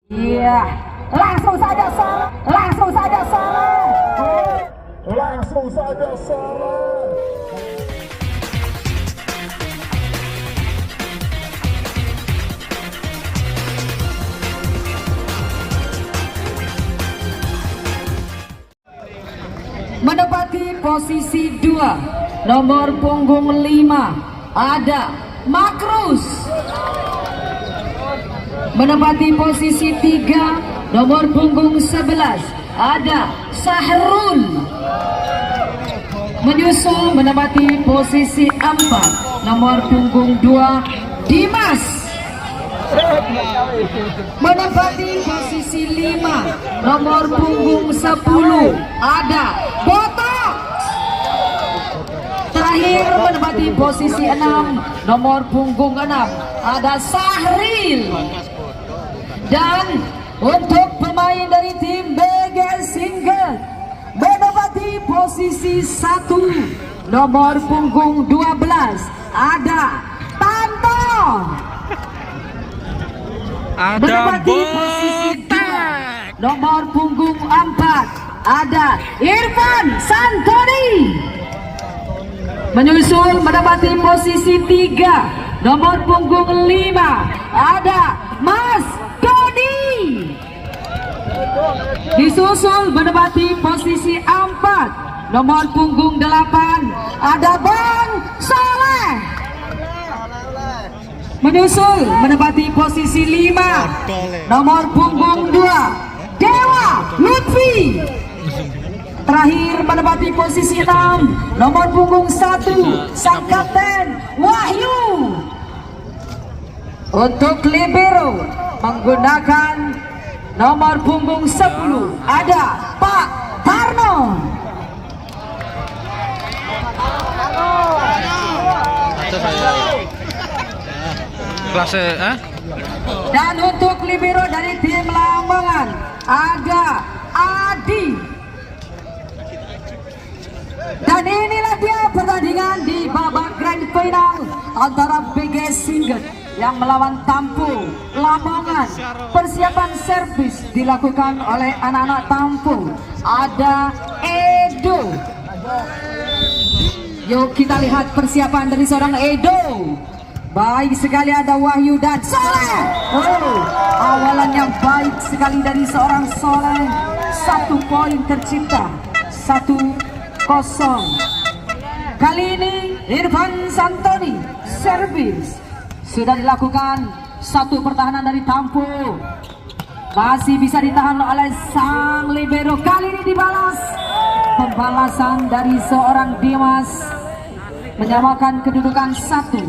Iya, langsung saja salah, langsung saja salah, langsung saja salah. Menempati posisi 2 nomor punggung 5 ada Makrus. Menempati posisi 3 nomor punggung 11 ada Sahrul. Menyusul menempati posisi 4 nomor punggung 2 Dimas. Menempati posisi 5 nomor punggung 10 ada Botok. Terakhir menempati posisi 6 nomor punggung 6 ada Sahril. Dan untuk pemain dari tim BG Single menempati posisi 1 nomor punggung 12 ada Tanto. Menempati posisi 2 nomor punggung 4 ada Irfan Santoni. Menyusul menempati posisi 3 nomor punggung 5 ada Mas Dodi. Disusul menempati posisi 4 nomor punggung 8 ada Bang Soleh. Menyusul menempati posisi 5 nomor punggung 2 Dewa Lutfi. Terakhir menempati posisi 6 nomor punggung 1 sang kapten Wahyu. Untuk libero menggunakan nomor punggung 10 ada Pak Tarno. Dan untuk libero dari tim Lamongan ada Adi. Dan inilah dia pertandingan di babak grand final antara BG Single yang melawan Tampu Lamongan. Persiapan servis dilakukan oleh anak-anak Tampu. Ada Edo. Yuk kita lihat persiapan dari seorang Edo. Baik sekali, ada Wahyu dan Soleh. Awalan yang baik sekali dari seorang Soleh. 1 poin tercipta, 1-0. Kali ini Irfan Santoni servis. Sudah dilakukan 1 pertahanan dari Tampu. Masih bisa ditahan oleh sang libero. Kali ini dibalas. Pembalasan dari seorang Dimas menyamakan kedudukan 1-1.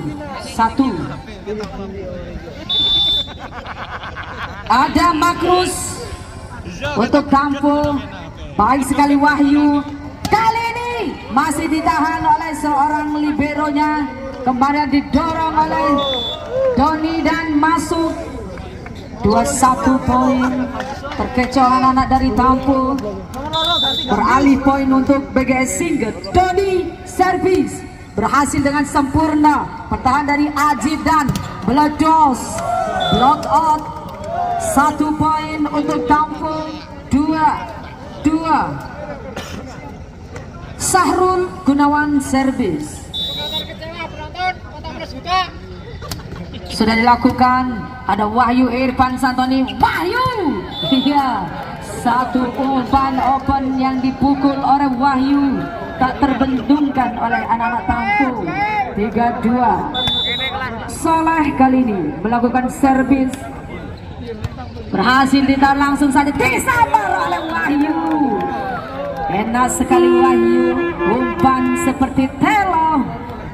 Ada Makrus untuk Tampu. Baik sekali Wahyu. Kali ini masih ditahan oleh seorang liberonya. Kembali didorong oleh Doni dan masuk. 21 poin. Terkecoh anak-anak dari Tampu. Beralih poin untuk BGS Single. Doni servis berhasil dengan sempurna. Pertahanan dari Ajib dan meledos. Block out. 1 poin untuk Tampu. 2-2. Sahrul Gunawan servis. Sudah dilakukan. Ada Wahyu Irfan Santoni. Wahyu. Iya. 1 umpan open yang dipukul oleh Wahyu. Tak terbendungkan oleh anak-anak Tampu. 3-2. Soleh kali ini melakukan servis. Berhasil ditahan langsung saja. Disabar oleh Wahyu. Enak sekali Wahyu. Umpan seperti telo.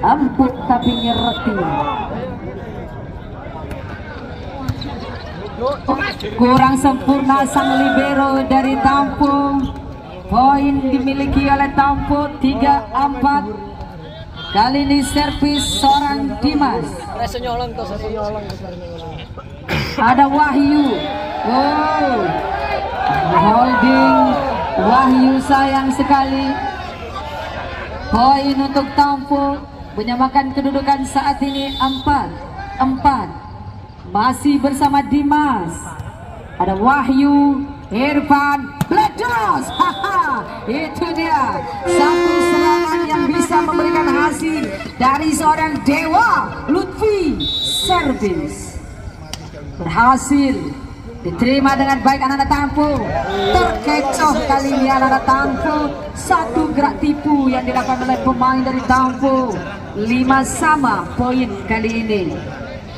Empuk tapi nyereti. Kurang sempurna sang libero dari Tampu. Poin dimiliki oleh Tampu 3-4. Kali ini servis seorang Dimas. Ada Wahyu. Holding Wahyu sayang sekali. Poin untuk Tampu menyamakan kedudukan saat ini 4-4. Masih bersama Dimas. Ada Wahyu, Irfan, Bledos. Haha, itu dia satu serangan yang bisa memberikan hasil dari seorang Dewa Lutfi. Servis berhasil diterima dengan baik anak-anak Tampu. Terkecoh kali ini anak-anak Tampu. Satu gerak tipu yang dilakukan oleh pemain dari Tampu. 5 sama poin kali ini.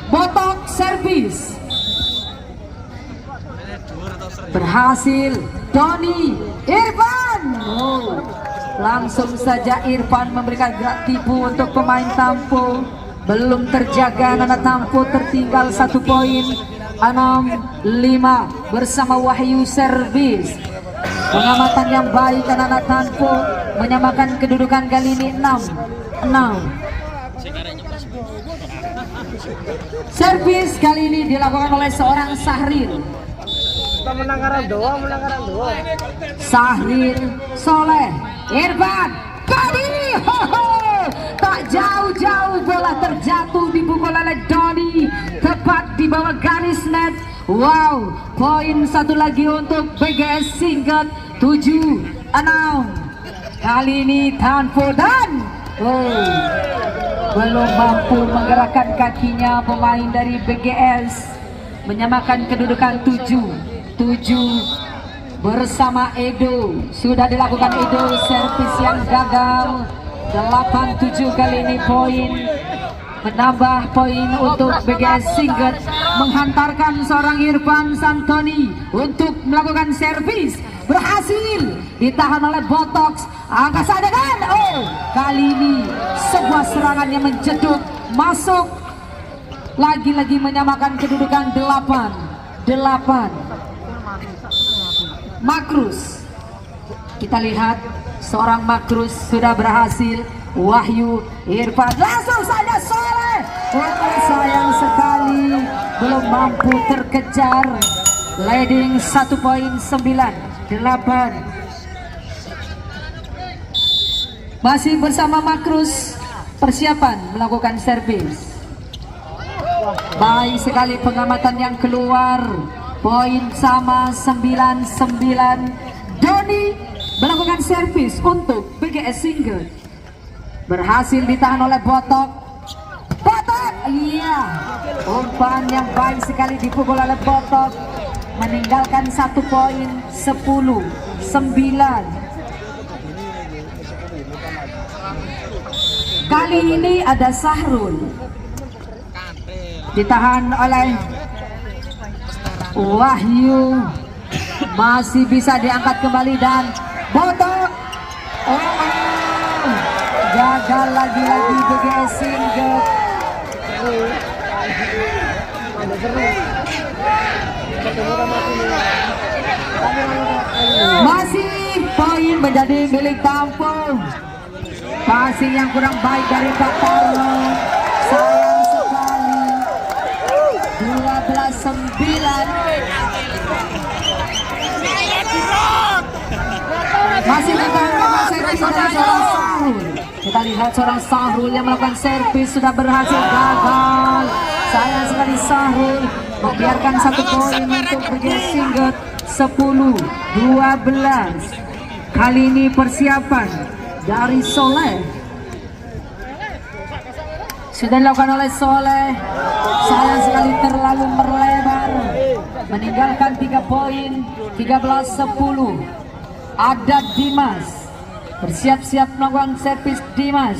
Botok servis berhasil. Doni Irfan. Langsung saja Irfan memberikan gerak tipu untuk pemain Tampu. Belum terjaga anak Tampu, tertinggal 1 poin. 6-5 bersama Wahyu servis. Pengamatan yang baik anak Tampu menyamakan kedudukan kali ini 6-6. Servis kali ini dilakukan oleh seorang Sahril. Sahril Soleh Irfan Doni. Tak jauh-jauh bola terjatuh, dipukul oleh Doni tepat di bawah garis net. Wow, poin 1 lagi untuk BGS Singkat. 7-6. Kali ini Tanpo dan belum mampu menggerakkan kakinya pemain dari BGS, menyamakan kedudukan 7-7 bersama Edo. Sudah dilakukan Edo, servis yang gagal. 8-7 kali ini poin, menambah poin untuk BGS Singkat, menghantarkan seorang Irfan Santoni untuk melakukan servis. Berhasil ditahan oleh Botox. Angka saja kan. Kali ini sebuah serangan yang menjeduk masuk, lagi-lagi menyamakan kedudukan 8-8. Makrus, kita lihat seorang Makrus sudah berhasil. Wahyu Irfan langsung saja Soleh. Sayang sekali belum mampu terkejar. Leading 1.9-8. Masih bersama Makrus, persiapan melakukan servis. Baik sekali pengamatan yang keluar. Poin sama 9-9. Doni melakukan servis untuk BGS Singkat. Berhasil ditahan oleh Botok. Iya, umpan yang baik sekali dipukul oleh Botok, meninggalkan 1 poin. 10-9. Kali ini ada Sahrul, ditahan oleh Wahyu, masih bisa diangkat kembali dan Botok. Gagal lagi-lagi BGS Singkat. Masih poin menjadi milik Tampu. Passing yang kurang baik dari Pak Tarno. Sayang sekali. 12-9. Masih ditahan servis oleh seorang Sahrul. Kita lihat seorang Sahrul yang melakukan servis sudah berhasil, gagal. Sayang sekali Sahrul membiarkan 1 poin untuk BGS Singkat. 10-12. Kali ini persiapan dari Soleh sudah dilakukan oleh Soleh. Sayang sekali terlalu melebar, meninggalkan 3 poin. 13-10. Ada Dimas, bersiap-siap melakukan servis. Dimas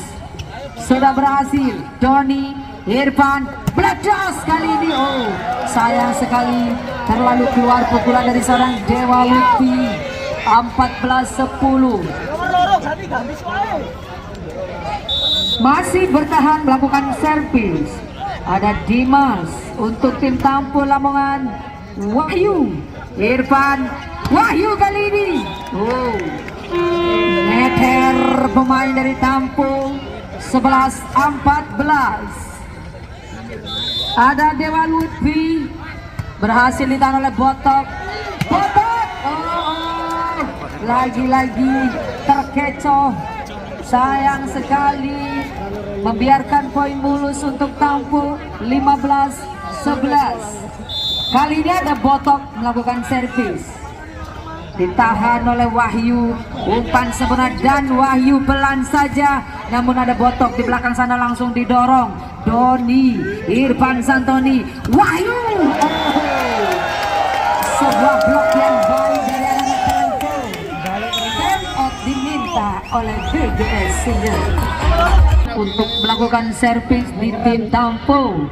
sudah berhasil. Doni Irfan Bledos kali ini. Sayang sekali terlalu keluar pukulan dari seorang Dewa Lutfi. 14-10. Masih bertahan melakukan servis. Ada Dimas untuk tim Tampu Lamongan. Wahyu Irfan. Wahyu kali ini. Meter pemain dari Tampu. 11-14. Ada Dewa Lutfi, berhasil ditahan oleh Botok. Lagi-lagi terkecoh. Sayang sekali membiarkan poin mulus untuk Tampu. 15-11. Kali ini ada Botok melakukan servis. Ditahan oleh Wahyu, umpan sempurna dan Wahyu pelan saja, namun ada Botok di belakang sana langsung didorong. Doni, Irfan Santoni, Wahyu. Sebuah blok yang baik dari anak Tampo. Time out diminta oleh BGS Singer untuk melakukan servis di tim Tampo.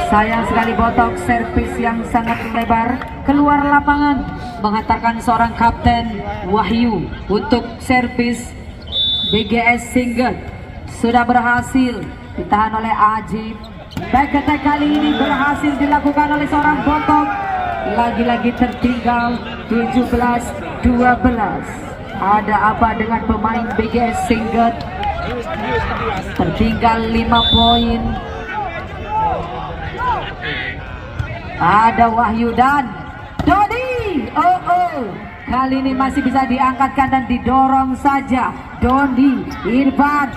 Sayang sekali Botok servis yang sangat lebar keluar lapangan, mengatakan seorang kapten Wahyu untuk servis BGS Singer sudah berhasil ditahan oleh Ajib. Back attack kali ini berhasil dilakukan oleh seorang Botok. Lagi-lagi tertinggal 17-12. Ada apa dengan pemain BGS Singer? Tertinggal 5 poin. Ada Wahyu dan Doni. Kali ini masih bisa diangkatkan dan didorong saja. Doni, Irfan,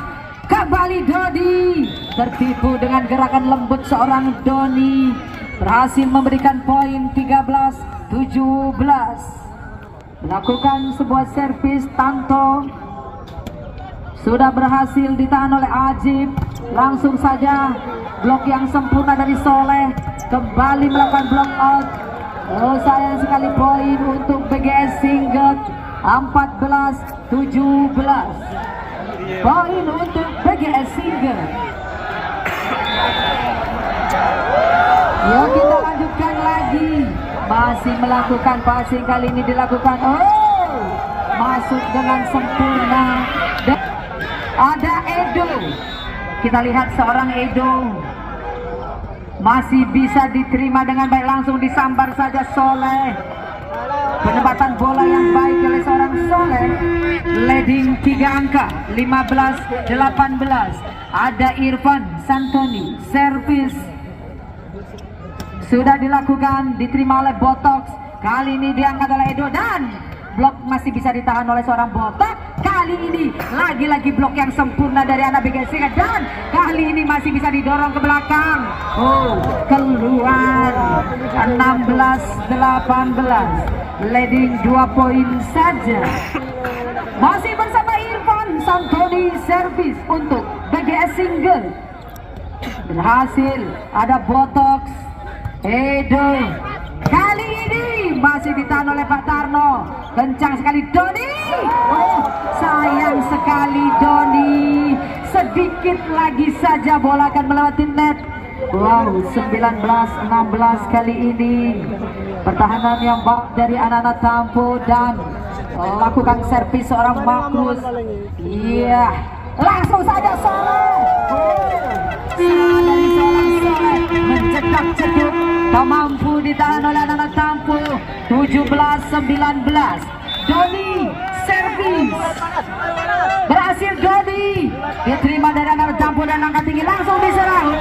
kembali Doni. Tertipu dengan gerakan lembut seorang Doni. Berhasil memberikan poin 13-17. Melakukan sebuah servis Tanto. Sudah berhasil ditahan oleh Ajib. Langsung saja blok yang sempurna dari Soleh. Kembali melakukan block out. Sayang sekali poin untuk BGS Singer. 14-17. Poin untuk BGS Singer. Yuk kita lanjutkan lagi. Masih melakukan passing, kali ini dilakukan. Masuk dengan sempurna. Ada Edo. Kita lihat seorang Edo masih bisa diterima dengan baik, langsung disambar saja Soleh. Penempatan bola yang baik oleh seorang Soleh. Leading 3 angka 15-18. Ada Irfan Santoni. Servis sudah dilakukan, diterima oleh Botok. Kali ini diangkat oleh Edo dan blok masih bisa ditahan oleh seorang Botok. Kali ini lagi-lagi blok yang sempurna dari anak BGS Singer dan kali ini masih bisa didorong ke belakang. Keluar 16-18. Leading 2 poin saja. Masih bersama Irfan Santoni, servis untuk BGS Singer. Berhasil, ada Botok. Edo kali ini masih ditahan oleh Pak Tarno. Kencang sekali Doni. Sayang sekali Doni. Sedikit lagi saja bola akan melewati net. 19-16 kali ini. Pertahanan yang baik dari anak-anak Tampo dan lakukan servis seorang Makrus. Iya, langsung saja Soleh. Dari seorang Soleh mencetak-cetuk, tak mampu ditahan oleh anak-anak Tampo. 17-19. Doni servis. Berhasil Doni. Diterima dari anak-anak Tampo dan angkat tinggi langsung diserang.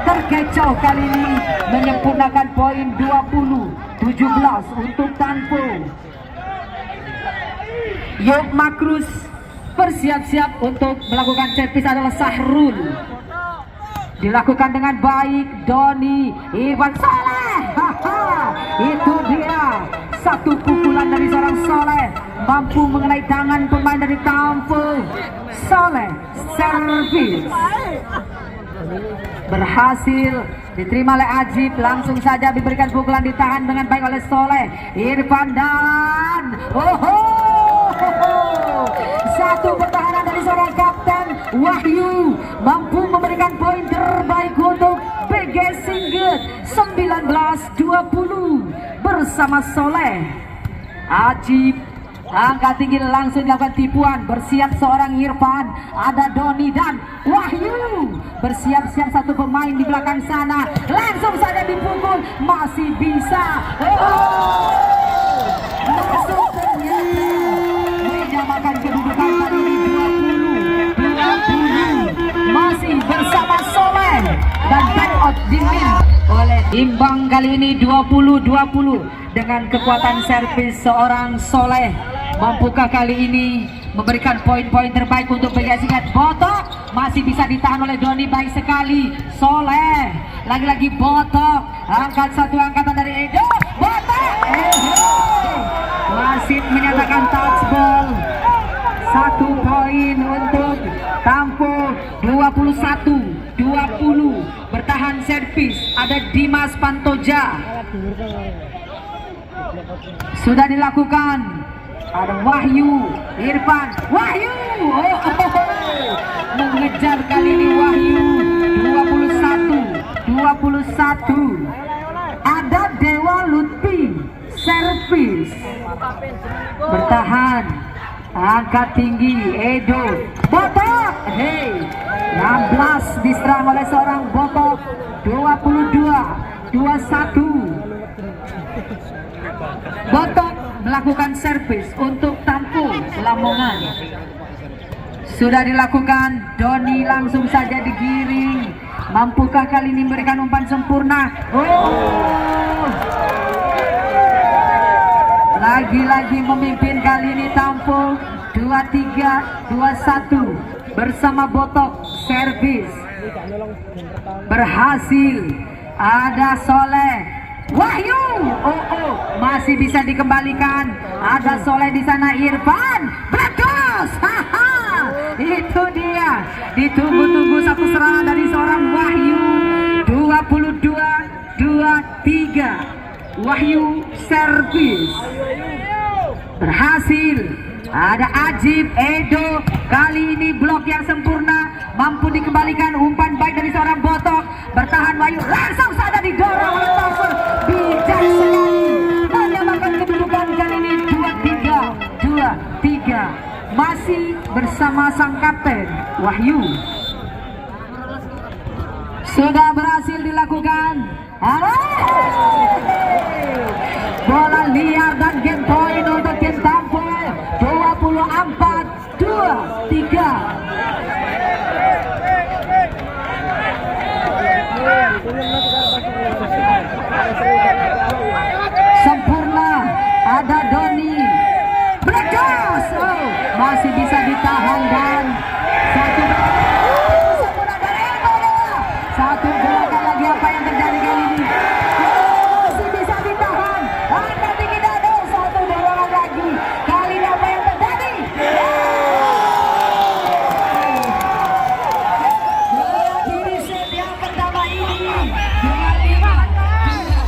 Terkecoh kali ini menyempurnakan poin 20-17 untuk Tampo. Yuk Makrus bersiap-siap untuk melakukan servis adalah Sahrul. Dilakukan dengan baik. Doni, Irfan, Soleh. Itu dia satu pukulan dari seorang Soleh, mampu mengenai tangan pemain dari Tampo. Soleh servis berhasil diterima oleh Ajib, langsung saja diberikan pukulan, ditahan dengan baik oleh Soleh. Irfan dan satu pertahanan dari seorang kapten Wahyu mampu memberikan poin terbaik untuk BGS Singer. 19-20 bersama Soleh. Ajib angkat tinggi, langsung dilakukan tipuan. Bersiap seorang Irfan, ada Doni dan Wahyu. Bersiap-siap satu pemain di belakang sana, langsung saja dipukul, masih bisa. Masuk ternyata menyamakan kedudukan kali ini 20-20. Masih bersama Soleh dan back out dimin oleh imbang kali ini 20-20 dengan kekuatan servis seorang Soleh. Mampukah kali ini memberikan poin-poin terbaik untuk BGS Singer? Botok masih bisa ditahan oleh Doni, baik sekali Soleh. Lagi-lagi Botok Angkat satu angkatan dari Edo. Botak. Wasit menyatakan touch ball. 1 poin untuk Tampo. 21-20. Bertahan servis. Ada Dimas Pantoja. Sudah dilakukan. Ada Wahyu Irfan. Wahyu. Mengejar kali ini Wahyu. 21-21. Ada Dewa Lutfi. Servis. Bertahan. Angkat tinggi Edo. Botok. 16 diserang oleh seorang Botok. 22-21. Botok melakukan servis untuk Tampo Lamongan. Sudah dilakukan. Doni langsung saja digiring. Mampukah kali ini memberikan umpan sempurna? Lagi-lagi memimpin kali ini Tampo. 23-21 bersama Botok. Servis berhasil. Ada Soleh. Wahyu. Masih bisa dikembalikan. Ada Soleh di sana. Irfan Brados. Itu dia. Ditunggu-tunggu satu serangan dari seorang Wahyu. 22-23. Wahyu servis berhasil. Ada Ajib Edo. Kali ini blok yang sempurna. Mampu dikembalikan. Umpan baik dari seorang Botok. Bertahan Wahyu. Langsung saja didorong oleh Taufer. Bijak sekali. Menyamakan kedudukan kali ini 23-23. Masih bersama sang kapten Wahyu. Sudah berhasil dilakukan. Bola liar dan game point untuk tim Tampo. 24-23.